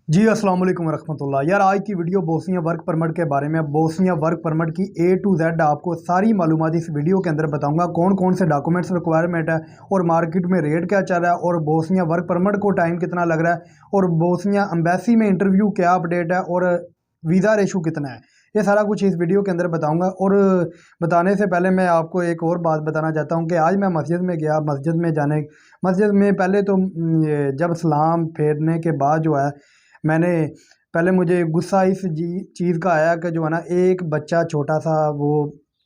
जी अस्सलाम वालेकुम रहमतुल्लाह। यार आज की वीडियो बोस्निया वर्क परमिट के बारे में। बोस्निया वर्क परमिट की A to Z आपको सारी मालूमात इस वीडियो के अंदर बताऊंगा। कौन कौन से डॉक्यूमेंट्स रिक्वायरमेंट है और मार्केट में रेट क्या चल रहा है और बोस्निया वर्क परमिट को टाइम कितना लग रहा है और बोस्निया एम्बेसी में इंटरव्यू क्या अपडेट है और वीज़ा रेशू कितना है, ये सारा कुछ इस वीडियो के अंदर बताऊंगा। और बताने से पहले मैं आपको एक और बात बताना चाहता हूं कि आज मैं मस्जिद में गया। मस्जिद में पहले तो जब सलाम फेरने के बाद जो है मैंने पहले मुझे गुस्सा इस चीज़ का आया कि जो है ना, एक बच्चा छोटा सा, वो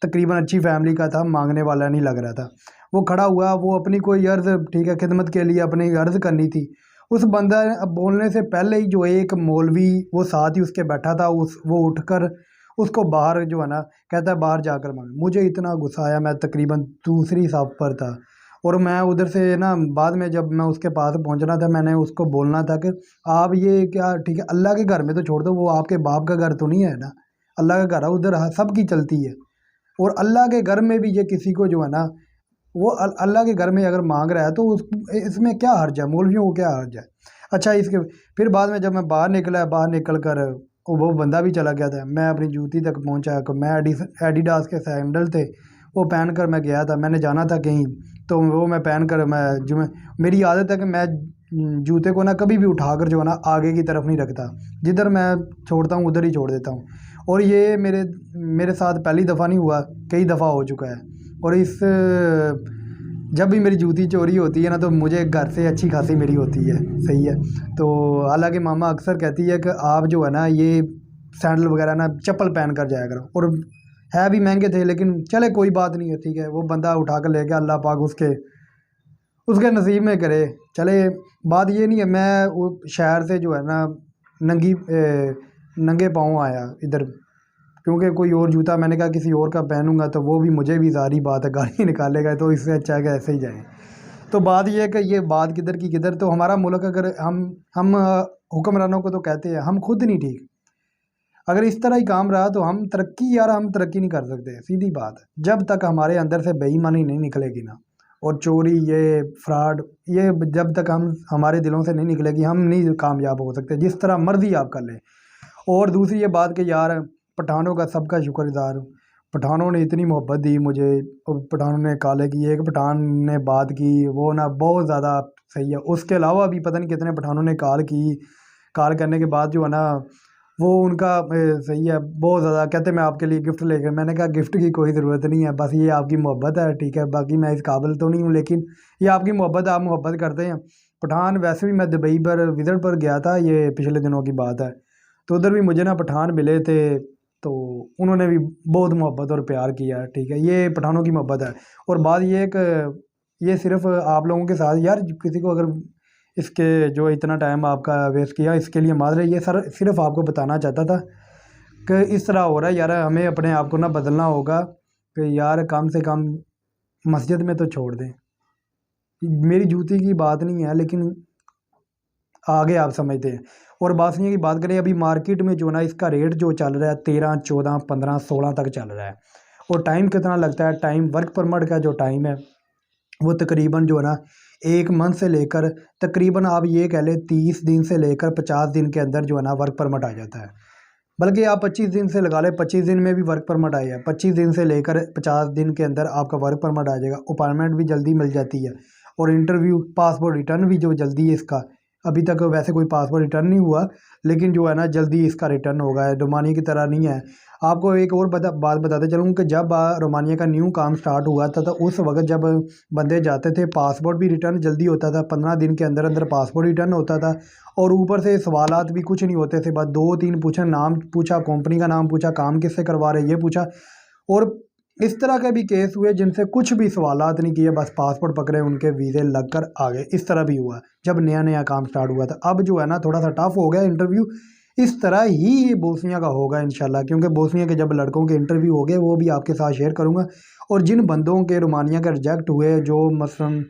तकरीबन अच्छी फैमिली का था, मांगने वाला नहीं लग रहा था। वो खड़ा हुआ, वो अपनी कोई अर्ज़, ठीक है, खिदमत के लिए अपनी अर्ज़ करनी थी। उस बंदा ने अब बोलने से पहले ही जो एक मौलवी वो साथ ही उसके बैठा था, वो उठकर उसको बाहर जो है ना, कहता है बाहर जाकर मांग। मुझे इतना गुस्सा आया, मैं तकरीबन दूसरी साफ पर था और मैं उधर से ना, बाद में जब मैं उसके पास पहुंचना था, मैंने उसको बोलना था कि आप ये क्या, ठीक है, अल्लाह के घर में तो छोड़ दो, वो आपके बाप का घर तो नहीं है ना। अल्लाह का घर है, उधर सबकी चलती है। और अल्लाह के घर में भी ये किसी को जो है ना, वो अल्लाह के घर में अगर मांग रहा है तो इसमें क्या हर्ज है, मौलवियों को क्या हर्ज है। अच्छा, इसके फिर बाद में जब मैं बाहर निकला, बाहर निकल कर वो बंदा भी चला गया था। मैं अपनी जूती तक पहुंचा, मैं एडिडास के सैंडल थे, वो पहन कर मैं गया था। मैंने जाना था कहीं, तो वो मैं पहन कर मेरी आदत है कि मैं जूते को ना कभी भी उठाकर जो है ना आगे की तरफ नहीं रखता। जिधर मैं छोड़ता हूँ उधर ही छोड़ देता हूँ। और ये मेरे साथ पहली दफ़ा नहीं हुआ, कई दफ़ा हो चुका है। और जब भी मेरी जूती चोरी होती है ना, तो मुझे घर से अच्छी खासी मेरी होती है, सही है। तो हालांकि मामा अक्सर कहती है कि आप जो है ना, ये सैंडल वगैरह ना चप्पल पहन कर जाया करो। और है भी महंगे थे, लेकिन चले कोई बात नहीं है, ठीक है। वो बंदा उठा कर ले गया, अल्लाह पाक उसके उसके नसीब में करे। चले, बात ये नहीं है, मैं वो शहर से जो है ना नंगे पाँव आया इधर, क्योंकि कोई और जूता मैंने कहा किसी और का पहनूंगा तो वो भी मुझे भी ज़ाहिर बात है गाली निकालेगा, तो इससे अच्छा है कि ऐसे ही जाए। तो बात ये है कि ये बात किधर की किधर। तो हमारा मुल्क, अगर हम हुक्मरानों को तो कहते हैं, हम खुद नहीं ठीक। अगर इस तरह ही काम रहा तो हम तरक्की, यार हम तरक्की नहीं कर सकते, सीधी बात है। जब तक हमारे अंदर से बेईमानी नहीं निकलेगी ना, और चोरी, ये फ्रॉड, ये जब तक हम हमारे दिलों से नहीं निकलेगी, हम नहीं कामयाब हो सकते, जिस तरह मर्जी आप कर लें। और दूसरी ये बात कि यार, पठानों का सबका शुक्रगुजार हूँ। पठानों ने इतनी मोहब्बत दी मुझे, और पठानों ने कॉलें की, एक पठान ने बात की, वो ना बहुत ज़्यादा सही है। उसके अलावा भी पता नहीं कितने पठानों ने कॉल की। कॉल करने के बाद जो है ना, वो उनका सही है, बहुत ज़्यादा कहते मैं आपके लिए गिफ्ट लेकर। मैंने कहा गिफ्ट की कोई ज़रूरत नहीं है, बस ये आपकी मोहब्बत है, ठीक है। बाकी मैं इस काबिल तो नहीं हूँ, लेकिन ये आपकी मोहब्बत है, आप मोहब्बत करते हैं। पठान, वैसे भी मैं दुबई पर विज़िट पर गया था, ये पिछले दिनों की बात है। तो उधर भी मुझे ना पठान मिले थे, तो उन्होंने भी बहुत मोहब्बत और प्यार किया, ठीक है। ये पठानों की मोहब्बत है। और बात ये है कि ये सिर्फ आप लोगों के साथ, यार किसी को अगर इसके जो इतना टाइम आपका वेस्ट किया, इसके लिए माजरे। ये सर सिर्फ आपको बताना चाहता था कि इस तरह हो रहा है यार, हमें अपने आप को ना बदलना होगा कि यार कम से कम मस्जिद में तो छोड़ दें। मेरी जूती की बात नहीं है, लेकिन आगे आप समझते हैं। और बासनिया की बात करें, अभी मार्केट में जो ना इसका रेट जो चल रहा है 13, 14, 15, 16 तक चल रहा है। और टाइम कितना लगता है, टाइम वर्क परमिट का जो टाइम है वो तकरीबन जो है ना, एक मंथ से लेकर तकरीबन आप ये कह लें 30 दिन से लेकर 50 दिन के अंदर जो है ना वर्क परमिट आ जाता है। बल्कि आप 25 दिन से लगा लें, 25 दिन में भी वर्क परमिट आएगा। 25 दिन से लेकर 50 दिन के अंदर आपका वर्क परमिट आ जाएगा। अपॉइंटमेंट भी जल्दी मिल जाती है। और इंटरव्यू, पासपोर्ट रिटर्न भी जो जल्दी है इसका। अभी तक वैसे कोई पासपोर्ट रिटर्न नहीं हुआ, लेकिन जो है ना जल्दी इसका रिटर्न होगा। रोमानिया की तरह नहीं है। आपको एक और बात बताते चलूँ कि जब रोमानिया का न्यू काम स्टार्ट हुआ था, तो उस वक्त जब बंदे जाते थे, पासपोर्ट भी रिटर्न जल्दी होता था, 15 दिन के अंदर अंदर पासपोर्ट रिटर्न होता था। और ऊपर से सवालात भी कुछ नहीं होते थे, बस 2-3 पूछे, नाम पूछा, कंपनी का नाम पूछा, काम किससे करवा रहे ये पूछा। और इस तरह के भी केस हुए जिनसे कुछ भी सवालात नहीं किए, बस पासपोर्ट पकड़े, उनके वीज़े लगकर आ गए। इस तरह भी हुआ जब नया नया काम स्टार्ट हुआ था। अब जो है ना थोड़ा सा टफ हो गया इंटरव्यू। इस तरह ही ये बोस्निया का होगा इंशाल्लाह, क्योंकि बोस्निया के जब लड़कों के इंटरव्यू हो गए, वो भी आपके साथ शेयर करूँगा। और जिन बंदों के रोमानिया का रिजेक्ट हुए, जो मसलन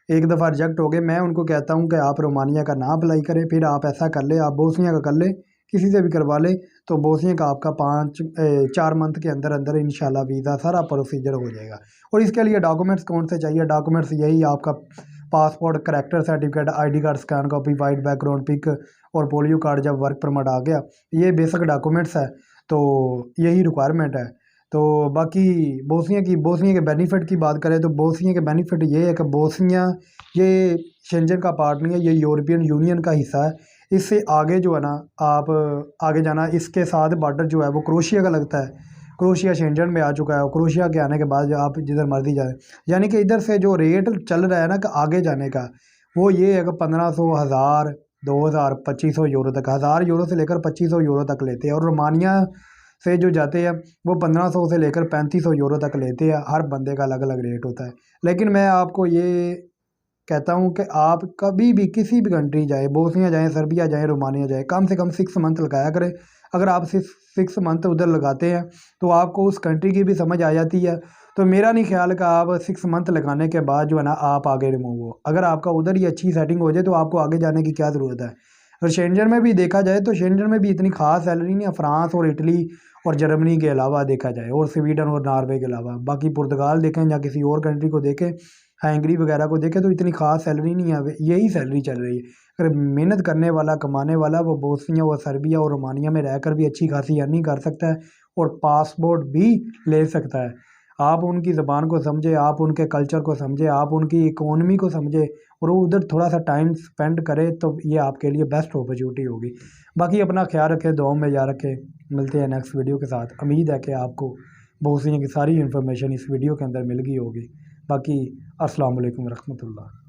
एक दफ़ा रिजेक्ट हो गए, मैं उनको कहता हूँ कि आप रोमानिया का ना अप्लाई करें, फिर आप ऐसा कर ले, आप बोस्निया का कर ले, किसी से भी करवा ले। तो बोस्निया का आपका 4 मंथ के अंदर अंदर इंशाल्लाह वीज़ा सारा प्रोसीजर हो जाएगा। और इसके लिए डॉक्यूमेंट्स कौन से चाहिए? डॉक्यूमेंट्स यही आपका passport, character certificate, ID card scan copy, white background pic, और पोलियो कार्ड जब वर्क परमिट आ गया, ये बेसिक डॉक्यूमेंट्स है, तो यही रिक्वायरमेंट है। तो बाकी बोस्निया के बेनिफिट की बात करें तो बोस्निया के बेनिफिट ये है कि बोस्निया ये शेंजन का पार्ट नहीं है, ये यूरोपियन यूनियन का हिस्सा है। इससे आगे जो है ना, आप आगे जाना, इसके साथ बॉर्डर जो है वो क्रोशिया का लगता है। क्रोशिया शेंजन में आ चुका है और क्रोशिया के आने के बाद आप जिधर मर्जी जाए, यानी कि इधर से जो रेट चल रहा है ना कि आगे जाने का, वो ये है कि 1500, 1000, 2000, 2500 यूरो तक, 1000 यूरो से लेकर 2500 यूरो तक लेते हैं। और रोमानिया से जो जाते हैं वो 1500 से लेकर 3500 यूरो तक लेते हैं। हर बंदे का अलग अलग रेट होता है। लेकिन मैं आपको ये कहता हूँ कि आप कभी भी किसी भी कंट्री जाए, बोस्निया जाएँ, सर्बिया जाएँ, रोमानिया जाएँ, कम से कम 6 मंथ लगाया करें। अगर आप 6 मंथ उधर लगाते हैं तो आपको उस कंट्री की भी समझ आ जाती है। तो मेरा नहीं ख्याल कि आप 6 मंथ लगाने के बाद जो है ना आप आगे रिमूव हो। अगर आपका उधर ही अच्छी सेटिंग हो जाए तो आपको आगे जाने की क्या ज़रूरत है। और शेंजन में भी देखा जाए तो शेंजन में भी इतनी खास सैलरी नहीं है, फ्रांस और इटली और जर्मनी के अलावा देखा जाए, और स्वीडन और नॉर्वे के अलावा। बाकी पुर्तगाल देखें या किसी और कंट्री को देखें, हंगरी वगैरह को देखें, तो इतनी खास सैलरी नहीं है, यही सैलरी चल रही है। अगर मेहनत करने वाला, कमाने वाला, वो बोस्निया व सर्बिया और रोमानिया में रहकर भी अच्छी खासी अर्निंग कर सकता है और पासपोर्ट भी ले सकता है। आप उनकी ज़बान को समझे, आप उनके कल्चर को समझे, आप उनकी इकोनॉमी को समझे और वो उधर थोड़ा सा टाइम स्पेंड करे, तो ये आपके लिए बेस्ट अपॉर्चुनिटी होगी। बाकी अपना ख्याल रखें, दुआ में याद रखें। मिलते हैं नेक्स्ट वीडियो के साथ। उम्मीद है कि आपको बोस्निया की सारी इन्फॉर्मेशन इस वीडियो के अंदर मिल गई होगी। बाकी अस्सलाम वालेकुम रहमतुल्लाह।